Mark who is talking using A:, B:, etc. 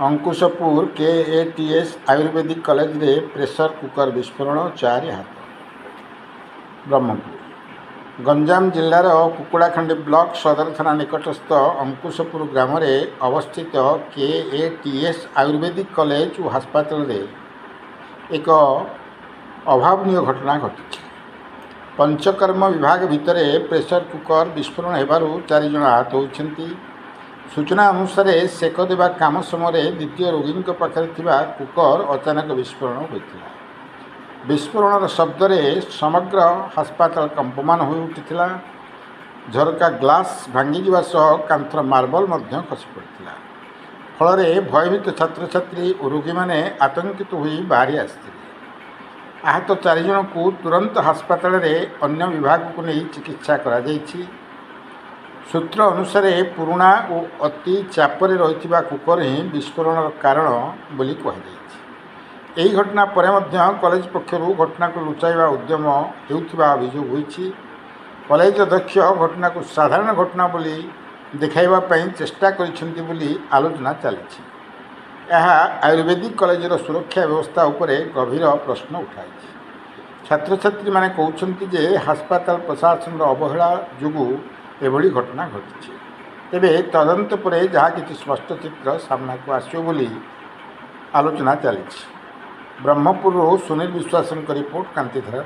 A: अंकुशपुर KATS Ayurvedic college रे pressure cooker विस्फोरण 4 हाथ। Brahmapur Ganjam जिलार कुकुड़ाखंडी block सदर थाना निकटस्थ अंकुशपुर ग्राम अवस्थित KATS आयुर्वेदिक कॉलेज और हास्पिटाल एक अभावनीय घटना घटी। पंचकर्म विभाग भितर प्रेशर कुकर विस्फोरण होबारु 4 जन आहत होती। सूचना अनुसार सेक देवा काम समय द्वितीय रोगी पाखे कुकर अचानक विस्फोरण होता। विस्फोरण शब्द समग्र हास्पिटाल कंपमान हो उठिला। झरका ग्लास भांगी सह कांथर मार्बल खसी पड़ा। फल भयभीत छात्र छात्री और रोगी मैंने आतंकित हो बाहरी आसते। आहत 4 जन को तुरंत हास्पिटाल अन्य विभाग को नहीं चिकित्सा करा जायछि। सूत्र अनुसार पुराणा और अति चापरे रही कुकर ही विस्फोरण कारण बोली कहुई। यही घटना पर कॉलेज पक्षर घटना को लुचाइवा उद्यम होता अभियोग होती। कॉलेज अध्यक्ष घटना को साधारण घटना बोली देखाइवाई चेष्टा करी आलोचना चली। यह आयुर्वेदिक कॉलेजर सुरक्षा व्यवस्था उपरे गभीर प्रश्न उठाई। छात्र छात्री माने कहते जे हास्पिटाल प्रशासन अवहेला जोगु एभली घटना घटी। तेबे तदंत पर जहाँ किसी स्पष्ट चित्र सामना को आसो बोली आलोचना चली। ब्रह्मपुर सुनील विश्वास रिपोर्ट कांतिधारा।